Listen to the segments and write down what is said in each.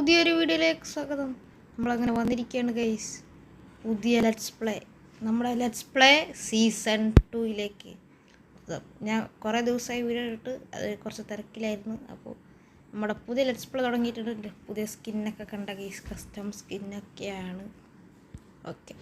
പുതിയൊരു വീഡിയോയിലേക്ക് സ്വാഗതം. നമ്മളങ്ങനെ വന്നിരിക്കുകയാണ് ഗൈസ്, പുതിയ ലെറ്റ്സ് പ്ലേ. നമ്മുടെ ലെറ്റ്സ് പ്ലേ സീസൺ 2 ഞാൻ കുറേ ദിവസമായി വീഡിയോ ഇട്ട്, അത് കുറച്ച് തിരക്കിലായിരുന്നു. അപ്പോൾ നമ്മുടെ പുതിയ ലെറ്റ്സ് പ്ലേ തുടങ്ങിയിട്ടുണ്ട്. പുതിയ സ്കിന്നൊക്കെ കണ്ട ഗൈസ്, കസ്റ്റം സ്കിന്നൊക്കെയാണ്. ഓക്കെ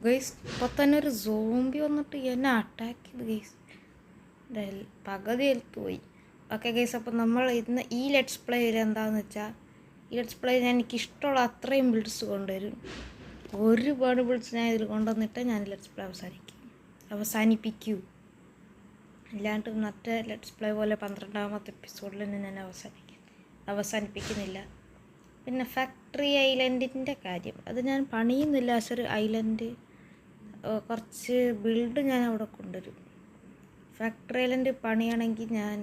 ഗൈസ്, ഇപ്പോൾ തന്നെ ഒരു സോംബി വന്നിട്ട് എന്നെ അറ്റാക്ക് ചെയ്ത് ഗൈസ്, പകുതി എടുത്തു പോയി. ഓക്കെ ഗൈസ്, അപ്പോൾ നമ്മൾ ഇന്ന് ഈ ലെറ്റ്സ് പ്ലേയിൽ എന്താണെന്ന് വെച്ചാൽ, ഈ ലെറ്റ്സ് പ്ലേ ഞാൻ എനിക്കിഷ്ടമുള്ള അത്രയും ബിൽഡ്സ് കൊണ്ടുവരും. ഒരുപാട് ബിൽഡ്സ് ഞാൻ ഇതിൽ കൊണ്ടുവന്നിട്ട് ഞാൻ ലെറ്റ്സ് പ്ലേ അവസാനിപ്പിക്കൂ. അല്ലാണ്ട് മറ്റേ ലെറ്റ്സ് പ്ലേ പോലെ 12ാമത്തെ എപ്പിസോഡിൽ തന്നെ ഞാൻ അവസാനിപ്പിക്കുന്നില്ല. പിന്നെ ഫാക്ടറി ഐലൻഡിൻ്റെ കാര്യം, അത് ഞാൻ പണിയുന്നില്ല. ഒരു ഐലൻഡ് കുറച്ച് ബിൽഡ് ഞാൻ അവിടെ കൊണ്ടുവരും. ഫാക്ടറി ഐലൻഡ് പണിയാണെങ്കിൽ ഞാൻ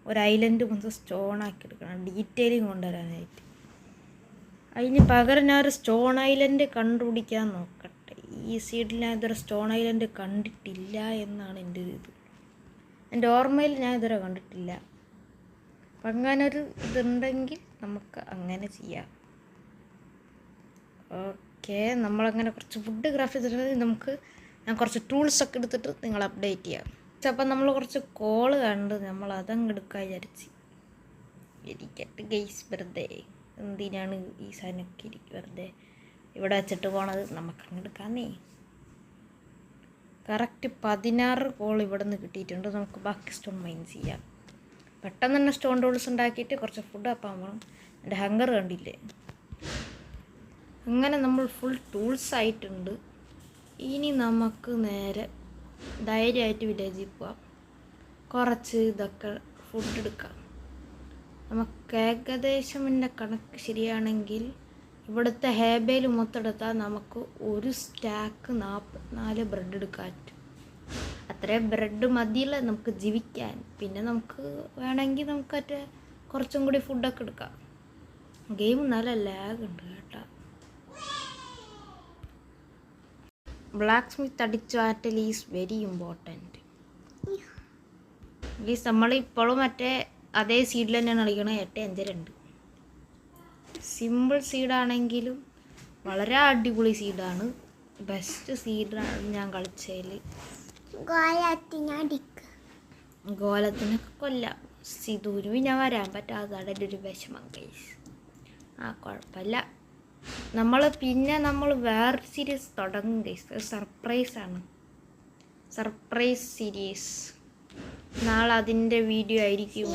ഒരു ഐലൻഡ് മൊത്തം സ്റ്റോണാക്കി എടുക്കണം, ഡീറ്റെയിലിങ് കൊണ്ടുവരാനായിട്ട്. അതിന് പകരം ഞാൻ ഒരു സ്റ്റോൺ ഐലൻഡ് കണ്ടുപിടിക്കാൻ നോക്കട്ടെ. ഈ സീഡിൽ ഞാൻ ഇതുവരെ സ്റ്റോൺ ഐലൻഡ് കണ്ടിട്ടില്ല എന്നാണ് എൻ്റെ ഒരു ഇത്. എൻ്റെ ഓർമ്മയിൽ ഞാൻ ഇതുവരെ കണ്ടിട്ടില്ല. അപ്പം അങ്ങനൊരു ഇതുണ്ടെങ്കിൽ നമുക്ക് അങ്ങനെ ചെയ്യാം. ഓക്കെ, നമ്മളങ്ങനെ കുറച്ച് ഫുഡ് ക്രാഫ്റ്റ് ചെയ്തിട്ട് ഞാൻ കുറച്ച് ടൂൾസൊക്കെ എടുത്തിട്ട് നിങ്ങൾ അപ്ഡേറ്റ് ചെയ്യാം. അപ്പം നമ്മൾ കുറച്ച് കോള് കണ്ട് നമ്മൾ അതങ്ങ് എടുക്കാൻ വിചാരിച്ച്. ഇരിക്കട്ടെ ഗൈസ്, വെറുതെ എന്തിനാണ് ഈ സാധനമൊക്കെ വെറുതെ ഇവിടെ വെച്ചിട്ട് പോണത്, നമുക്കങ്ങ് എടുക്കാന്നേ. കറക്റ്റ് 16 കോൾ ഇവിടെ നിന്ന് കിട്ടിയിട്ടുണ്ട്. നമുക്ക് ബാക്കി സ്റ്റോൺ മൈൻ ചെയ്യാം. പെട്ടെന്ന് തന്നെ സ്റ്റോൺ ടൂൾസ് ഉണ്ടാക്കിയിട്ട് കുറച്ച് ഫുഡ് അപ്പം പോകണം. എൻ്റെ ഹങ്കർ കണ്ടില്ലേ. അങ്ങനെ നമ്മൾ ഫുൾ ടൂൾസ് ആയിട്ടുണ്ട്. ഇനി നമുക്ക് നേരെ ധൈര്യമായിട്ട് വില്ലേജിൽ പോവാം. കുറച്ച് ഇതൊക്കെ ഫുഡ് എടുക്കാം. നമുക്ക് ഏകദേശം എൻ്റെ കണക്ക് ശരിയാണെങ്കിൽ ഇവിടുത്തെ ഹേബേൽ മൊത്തം എടുത്താൽ നമുക്ക് ഒരു സ്റ്റാക്ക് 44 ബ്രെഡ് എടുക്കാൻ പറ്റും. അത്രയും ബ്രെഡ് മതിയല്ല നമുക്ക് ജീവിക്കാൻ. പിന്നെ നമുക്ക് വേണമെങ്കിൽ നമുക്ക് മറ്റേ കുറച്ചും കൂടി ഫുഡൊക്കെ എടുക്കാം. ഗെയിം നല്ല ലാഗ് ഉണ്ട് കേട്ടോ. ബ്ലാക്ക് സ്മിത്ത് അടിച്ചു മാറ്റൽ ഈസ് വെരി ഇമ്പോർട്ടൻറ്റ്. ഗൈസ്, നമ്മളിപ്പോഴും മറ്റേ അതേ സീഡിൽ തന്നെയാണ് കളിക്കണത്. 852 സിമ്പിൾ സീഡാണെങ്കിലും വളരെ അടിപൊളി സീഡാണ്. ബെസ്റ്റ് സീഡാണ് ഞാൻ കളിച്ചതിൽ. ഗോലത്തിനൊക്കെ കൊല്ലാം. സിധുവിന് ഞാൻ വരാൻ പറ്റാത്തതാണ് എൻ്റെ ഒരു വിഷമം ഗൈസ്. കുഴപ്പമില്ല. നമ്മൾ വേറെ സീരീസ് തുടങ്ങും ഗൈസ്. സർപ്രൈസാണ്, surprise series. നാളെ അതിൻ്റെ വീഡിയോ ആയിരിക്കും.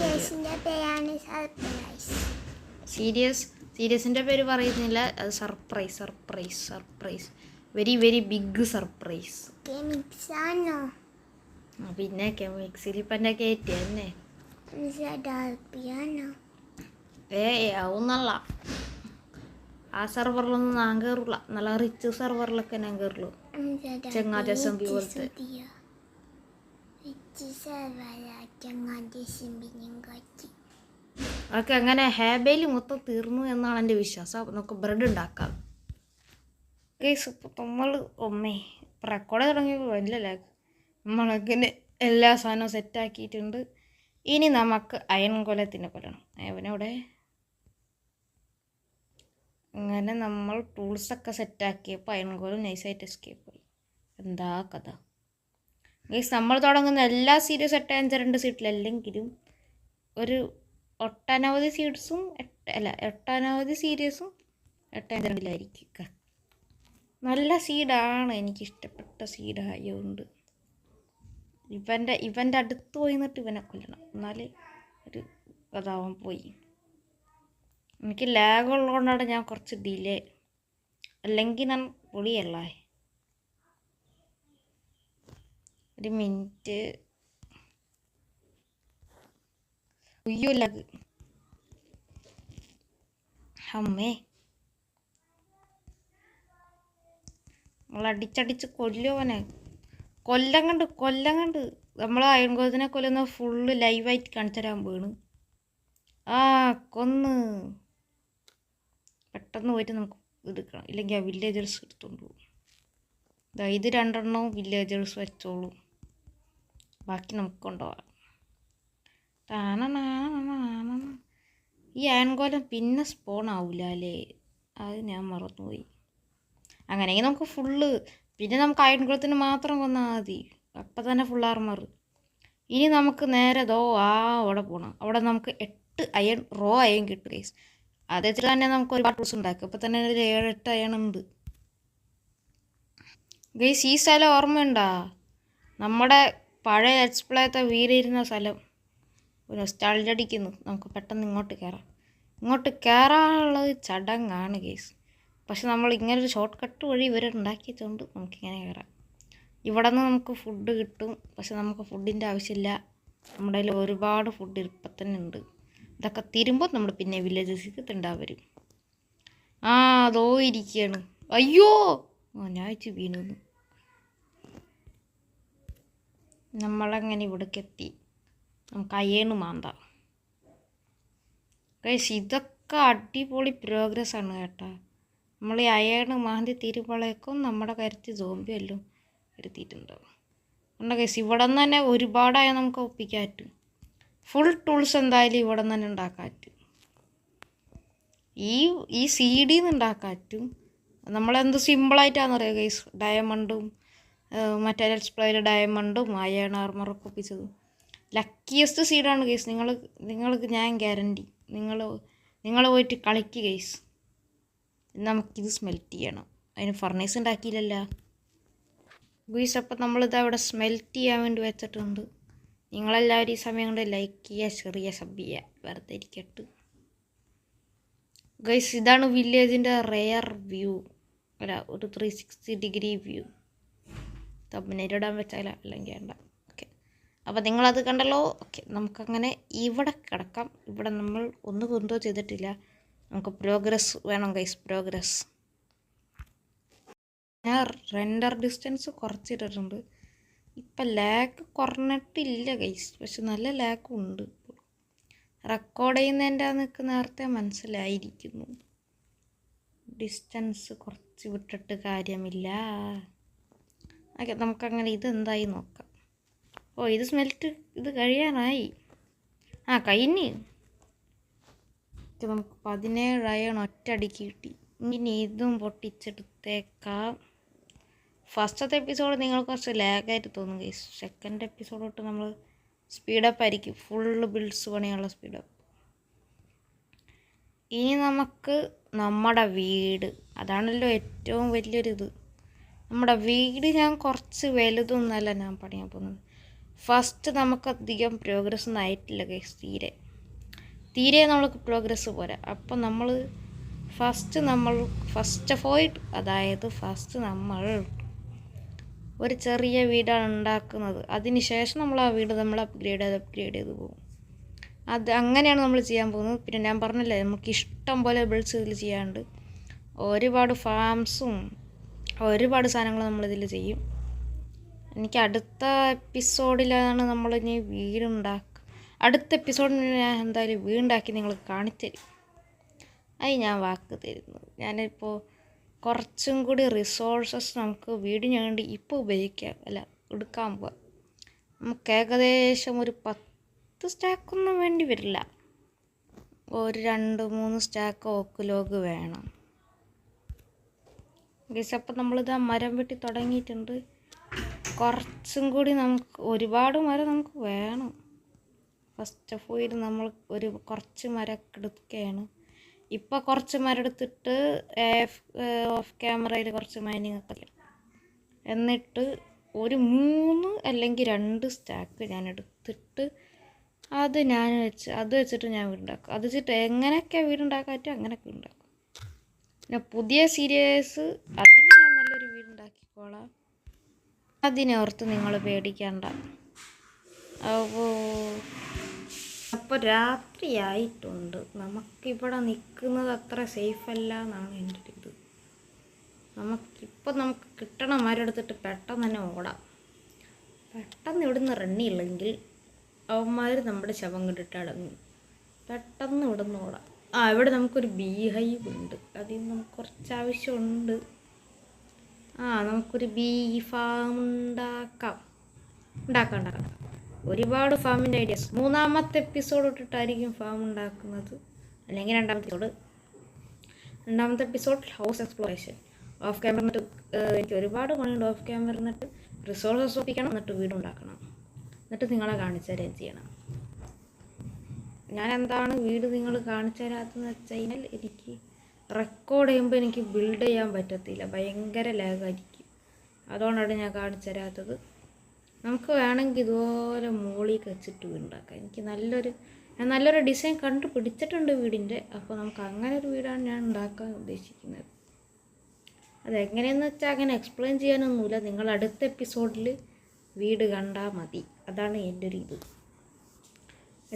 സീരീസിൻ്റെ പേര് പറയുന്നില്ല, അത് surprise very very big surprise. പിന്നെ കെമിക്സിൽ ഇപ്പം എൻ്റെ കയറ്റി തന്നെ ആവുന്നല്ല. ആ സെർവറിലൊന്നും ഞാൻ കയറില്ല. നല്ല റിച്ച് സെർവറിലൊക്കെ ഞാൻ കയറുള്ളൂ. ചെങ്ങാജസംബി പോലത്തെ. ഓക്കെ, അങ്ങനെ ഹേബേൽ മൊത്തം തീർന്നു എന്നാണ് എൻ്റെ വിശ്വാസം. അപ്പം നമുക്ക് ബ്രെഡ് ഉണ്ടാക്കാം ഗൈസ്. ഇപ്പം നമ്മൾ റെക്കോർഡ് തുടങ്ങിയപ്പോൾ വലിയ ലാഗ്. നമ്മളങ്ങനെ എല്ലാ സാധനവും സെറ്റാക്കിയിട്ടുണ്ട്. ഇനി നമുക്ക് അയൺ കൊലത്തിനെ കൊല്ലണം. അവനവിടെ അങ്ങനെ നമ്മൾ ടൂൾസൊക്കെ സെറ്റാക്കിയപ്പോൾ അയൺകോലും നൈസായിട്ട് എസ്കേപ്പ് ആയി. എന്താ കഥ ഗൈസ്. നമ്മൾ തുടങ്ങുന്ന എല്ലാ സീരീസ് 852 സീറ്റിലല്ലെങ്കിലും ഒരു ഒട്ടനവധി സീരീസും 852 നല്ല സീഡാണ്, എനിക്കിഷ്ടപ്പെട്ട സീഡായതുകൊണ്ട്. ഇവൻ്റെ അടുത്ത് പോയി നിന്നിട്ട് ഇവനെ കൊല്ലണം, എന്നാലേ ഒരു കഥാവൻ പോയി. എനിക്ക് ലാഗ് ഉള്ളതുകൊണ്ടാണ് ഞാൻ കുറച്ച് ഡിലേ, അല്ലെങ്കിൽ ഞാൻ പൊളിയല്ല. ഒരു മിനിറ്റ്. അയ്യോ ലാഗ്. അമ്മേ, നമ്മൾ അടിച്ചടിച്ച് കൊല്ലുവനെ. കൊല്ലം കണ്ട് നമ്മൾ അയൺകോലത്തിനെ കൊല്ലുന്ന ഫുള്ള് ലൈവായിട്ട് കാണിച്ചു തരാൻ വീണ്. കൊന്ന് പെട്ടെന്ന് പോയിട്ട് നമുക്ക് എടുക്കണം, ഇല്ലെങ്കിൽ ആ വില്ലേജേഴ്സ് എടുത്തുകൊണ്ട് പോകും. ഇത് 2 വില്ലേജേഴ്സ് വെച്ചോളൂ, ബാക്കി നമുക്ക് കൊണ്ടുപോകാം. ഈ അയൺകോലം പിന്നെ സ്പോൺ ആവില്ല അല്ലേ? അത് ഞാൻ മറന്നുപോയി. അങ്ങനെയെങ്കിൽ നമുക്ക് ഫുള്ള് പിന്നെ നമുക്ക് അയൺകോലത്തിന് മാത്രം കൊന്നാൽ മതി. അപ്പം തന്നെ ഫുൾ ആർമർ. ഇനി നമുക്ക് നേരെ അവിടെ പോകണം. അവിടെ നമുക്ക് 8 അയൺ റോ അയൺ കിട്ടും ഗൈസ്. അത് വെച്ചിട്ട് തന്നെ നമുക്ക് ഒരുപാട് ടൂൾസ് ഉണ്ടാക്കും. ഇപ്പം തന്നെ ഒരു 7-8 അയൺ ഉണ്ട് ഗൈസ്. ഈ സ്ഥലം ഓർമ്മയുണ്ടാ? നമ്മുടെ പഴയ ലെറ്റ്സ് പ്ലേത്തെ വീടിരുന്ന സ്ഥലം. ഒരു സ്റ്റൾജടിക്കുന്നു. നമുക്ക് പെട്ടെന്ന് ഇങ്ങോട്ട് കയറാം. ഇങ്ങോട്ട് കയറാനുള്ളത് ചടങ്ങാണ് ഗൈസ്. പക്ഷെ നമ്മൾ ഇങ്ങനൊരു ഷോർട്ട് കട്ട് വഴി ഇവരെ ഉണ്ടാക്കിയതുകൊണ്ട് നമുക്കിങ്ങനെ കയറാം. ഇവിടെ നിന്ന് നമുക്ക് ഫുഡ് കിട്ടും. പക്ഷെ നമുക്ക് ഫുഡിൻ്റെ ആവശ്യമില്ല. നമ്മുടെ കയ്യിൽ ഒരുപാട് ഫുഡ് ഇപ്പം തന്നെ ഉണ്ട്. ഇതൊക്കെ തീരുമ്പോൾ നമ്മൾ പിന്നെ വില്ലേജസിലേക്ക് തിണ്ടാൻ വരും. അതോ ഇരിക്കുകയാണ്. അയ്യോ ഞാൻ വെച്ച് വീണു. നമ്മളങ്ങനെ ഇവിടേക്ക് എത്തി. നമുക്ക് അയേണ് മാന്ത ഗൈസ്. ഇതൊക്കെ അടിപൊളി പ്രോഗ്രസ് ആണ് കേട്ടോ. നമ്മൾ ഈ അയേണ് മാന്തി തീരുമ്പോഴേക്കും നമ്മുടെ കരുത്ത് സോംബിയെല്ലാം വരുത്തിയിട്ടുണ്ടാവും. ഉണ്ട് ഗൈസ്. ഇവിടെ നിന്ന് തന്നെ ഒരുപാടായ നമുക്ക് ഒപ്പിക്കാൻ പറ്റും. ഫുൾ ടൂൾസ് എന്തായാലും ഇവിടെ നിന്ന് തന്നെ ഉണ്ടാക്കാൻ പറ്റും. ഈ CD നിന്ന് ഉണ്ടാക്കാൻ പറ്റും. നമ്മളെന്ത് സിമ്പിളായിട്ടാണെന്നറിയാം ഗൈസ്. ഡയമണ്ടും മറ്റേ ലെറ്റ്സ് പ്ലേയിൽ ഡയമണ്ടും അയൺ ആർമറൊക്കെ ഒപ്പിച്ചതും ലക്കിയസ്റ്റ് സീഡാണ് ഗൈസ്. നിങ്ങൾക്ക് ഞാൻ ഗ്യാരണ്ടി. നിങ്ങൾ പോയിട്ട് കളിക്കുക ഗൈസ്. നമുക്കിത് സ്മെൽറ്റ് ചെയ്യണം. അതിന് ഫർണേസ് ഉണ്ടാക്കിയില്ലല്ലോ ഗൈസ്. അപ്പം നമ്മളിത് അവിടെ സ്മെൽറ്റ് ചെയ്യാൻ വേണ്ടി വെച്ചിട്ടുണ്ട്. നിങ്ങളെല്ലാവരും ഈ സമയം കൊണ്ട് ലൈക്ക് ചെയ്യുക, ഷെയർ ചെയ്യുക, സബ് ചെയ്യുക. വെറുതെ ഇരിക്കട്ട് ഗൈസ്. ഇതാണ് വില്ലേജിൻ്റെ റെയർ വ്യൂ. അല്ല, ഒരു 360 വ്യൂ. തമ്പനയിലിടാൻ വെച്ചാൽ അല്ലെങ്കിൽ വേണ്ട. ഓക്കെ, അപ്പോൾ നിങ്ങളത് കണ്ടല്ലോ. ഓക്കെ, നമുക്കങ്ങനെ ഇവിടെ കിടക്കാം. ഇവിടെ നമ്മൾ ഒന്നും എന്തോ ചെയ്തിട്ടില്ല. നമുക്ക് പ്രോഗ്രസ് വേണം ഗൈസ്. പ്രോഗ്രസ് ഞാൻ റെൻഡർ ഡിസ്റ്റൻസ് കുറച്ചിട്ടിട്ടുണ്ട്. ഇപ്പം ലാഗ് കുറഞ്ഞിട്ടില്ല ഗൈസ്. പക്ഷെ നല്ല ലാഗും ഉണ്ട്. റെക്കോർഡ് ചെയ്യുന്നതിൻ്റെ നിൽക്ക് നേരത്തെ മനസ്സിലായിരിക്കുന്നു. ഡിസ്റ്റൻസ് കുറച്ച് വിട്ടിട്ട് കാര്യമില്ല. ഓക്കെ, നമുക്കങ്ങനെ ഇതെന്തായി നോക്കാം. ഇത് സ്മെൽറ്റ് ഇത് കഴിയാനായി. കഴിഞ്ഞ്. നമുക്ക് 17 അയൺ ഒറ്റയടിക്ക് കിട്ടി. ഇനി ഇതും പൊട്ടിച്ചെടുത്തേക്കാം. ഫസ്റ്റത്തെ എപ്പിസോഡ് നിങ്ങൾക്ക് കുറച്ച് ലാഗായിട്ട് തോന്നും ഗൈസ്. സെക്കൻഡ് എപ്പിസോഡ് തൊട്ട് നമ്മൾ സ്പീഡപ്പ് ആയിരിക്കും. ഫുള്ള് ബിൽഡ്സ് പണിയുള്ള സ്പീഡപ്പ്. ഇനി നമുക്ക് നമ്മുടെ വീട്, അതാണല്ലോ ഏറ്റവും വലിയൊരിത്. നമ്മുടെ വീട് ഞാൻ കുറച്ച് വലുതൊന്നുമല്ല ഞാൻ പണിയാൻ പോകുന്നത്. ഫസ്റ്റ് നമുക്കധികം പ്രോഗ്രസ് ഒന്നും ആയിട്ടില്ല ഗൈസ്. തീരെ നമ്മൾക്ക് പ്രോഗ്രസ് പോരാ. അപ്പം നമ്മൾ ഫസ്റ്റ് ഓഫ് ഓൾ അതായത് നമ്മൾ ഒരു ചെറിയ വീടാണ് ഉണ്ടാക്കുന്നത്. അതിന് ശേഷം നമ്മൾ ആ വീട് നമ്മൾ അപ്ഗ്രേഡ് ചെയ്ത് പോകും. അങ്ങനെയാണ് നമ്മൾ ചെയ്യാൻ പോകുന്നത്. പിന്നെ ഞാൻ പറഞ്ഞില്ലേ, നമുക്ക് ഇഷ്ടം പോലെ ബിൽഡ്സ് ഇതിൽ ചെയ്യാണ്ട്. ഒരുപാട് ഫാംസും ഒരുപാട് സാധനങ്ങൾ നമ്മളിതിൽ ചെയ്യും. എനിക്ക് അടുത്ത എപ്പിസോഡിലാണ് നമ്മളിനി വീടുണ്ടാക്കുക. അടുത്ത എപ്പിസോഡിൽ ഞാൻ എന്തായാലും വീടുണ്ടാക്കി നിങ്ങൾക്ക് കാണിത്തരും. അത് ഞാൻ വാക്ക് തരുന്നു. ഞാനിപ്പോൾ കുറച്ചും കൂടി റിസോഴ്സസ് നമുക്ക് വീടിന് വേണ്ടി ഇപ്പോൾ എടുക്കാൻ പോവാം. നമുക്ക് ഏകദേശം ഒരു 10 സ്റ്റാക്കൊന്നും വേണ്ടി വരില്ല. ഒരു 2-3 സ്റ്റാക്ക് ഓക്ക് ലോഗ് വേണം ഗൈസ്. അപ്പം നമ്മളിത് മരം വെട്ടി തുടങ്ങിയിട്ടുണ്ട്. കുറച്ചും കൂടി നമുക്ക് ഒരുപാട് മരം നമുക്ക് വേണം. ഫസ്റ്റ് ഓഫ് ഓൾ നമ്മൾ കുറച്ച് മരം എടുക്കുകയാണ്. ഇപ്പോൾ കുറച്ച് മരം എടുത്തിട്ട് ഓഫ് ക്യാമറയിൽ കുറച്ച് മൈനിങ് ഒക്കെ ചെയ്യാം. എന്നിട്ട് ഒരു 3 അല്ലെങ്കിൽ 2 സ്റ്റാക്ക് ഞാൻ എടുത്തിട്ട് അത് വെച്ചിട്ട് ഞാൻ വീടുണ്ടാക്കും. അത് വെച്ചിട്ട് എങ്ങനെയൊക്കെ വീടുണ്ടാക്കാൻ പറ്റും അങ്ങനെയൊക്കെ ഉണ്ടാക്കും. പിന്നെ പുതിയ സീരീസ് അതിൽ ഞാൻ നല്ലൊരു വീടുണ്ടാക്കിക്കോളാം. അതിനോർത്ത് നിങ്ങൾ പേടിക്കണ്ട. അപ്പോൾ രാത്രിയായിട്ടുണ്ട്. നമുക്കിവിടെ നിൽക്കുന്നത് അത്ര സേഫല്ല എന്നാണ് എൻ്റെ ഒരു ഇത്. നമുക്ക് കിട്ടണ മരെടുത്തിട്ട് പെട്ടെന്ന് തന്നെ ഓടാം. പെട്ടെന്ന് ഇവിടുന്ന് റണ്ണിയില്ലെങ്കിൽ അവന്മാർ നമ്മുടെ ശവം കണ്ടിട്ട് അടങ്ങും. പെട്ടെന്ന് ഇവിടുന്ന് ഓടാം. ഇവിടെ നമുക്കൊരു ബീഹൈവ് ഉണ്ട്. അതിൽ നമുക്ക് കുറച്ച് ആവശ്യമുണ്ട്. നമുക്കൊരു ബീ ഫാം ഉണ്ടാക്കാം. ഒരുപാട് ഫാമിൻ്റെ ഐഡിയാസ് 3-ാമത്തെ എപ്പിസോഡ് തൊട്ടിട്ടായിരിക്കും ഫാം ഉണ്ടാക്കുന്നത്. അല്ലെങ്കിൽ രണ്ടാമത്തെ episode house exploration. Of camera എന്നിട്ട് എനിക്ക് ഒരുപാട് പണിയുണ്ട്. ഓഫ് ക്യാമറ എന്നിട്ട് റിസോഴ്സസ് ഒപ്പിക്കണം, എന്നിട്ട് വീടുണ്ടാക്കണം, എന്നിട്ട് നിങ്ങളെ കാണിച്ചു തരുകയും ചെയ്യണം. ഞാൻ എന്താണ് വീട് നിങ്ങൾ കാണിച്ചു തരാത്തതെന്ന് വെച്ച് കഴിഞ്ഞാൽ എനിക്ക് റെക്കോർഡ് ചെയ്യുമ്പോൾ എനിക്ക് ബിൽഡ് ചെയ്യാൻ പറ്റത്തില്ല, ഭയങ്കര ലാഗായിരിക്കും. അതുകൊണ്ടാണ് ഞാൻ കാണിച്ചു തരാത്തത്. നമുക്ക് വേണമെങ്കിൽ ഇതുപോലെ മോളിലേക്ക് വെച്ചിട്ട് വീടുണ്ടാക്കാം. എനിക്ക് നല്ലൊരു ഡിസൈൻ കണ്ടുപിടിച്ചിട്ടുണ്ട് വീടിൻ്റെ. അപ്പോൾ നമുക്ക് അങ്ങനെ ഒരു വീടാണ് ഞാൻ ഉണ്ടാക്കാൻ ഉദ്ദേശിക്കുന്നത്. അതെങ്ങനെയെന്ന് വെച്ചാൽ അങ്ങനെ എക്സ്പ്ലെയിൻ ചെയ്യാനൊന്നുമില്ല, നിങ്ങൾ അടുത്ത എപ്പിസോഡിൽ വീട് കണ്ടാൽ മതി. അതാണ് എൻ്റെ ഒരു ഇത്.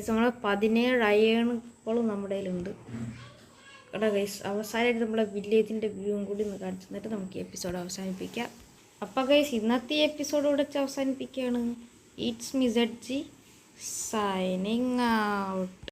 നമ്മൾ 17 അയേൺ ഇപ്പോഴും നമ്മുടെ കയ്യിലുണ്ട് കേട്ടോ ഗൈസ്. അവസാനമായിട്ട് നമ്മളെ വില്ലേജിൻ്റെ വ്യൂവും കൂടി ഒന്ന് കാണിച്ചു തന്നിട്ട് നമുക്ക് ഈ എപ്പിസോഡ് അവസാനിപ്പിക്കാം. അപ്പോൾ ഗൈസ് ഇന്നത്തെ ഈ എപ്പിസോഡ് ഇവിടെ വെച്ച് അവസാനിപ്പിക്കുകയാണ്. It's me ZG signing out.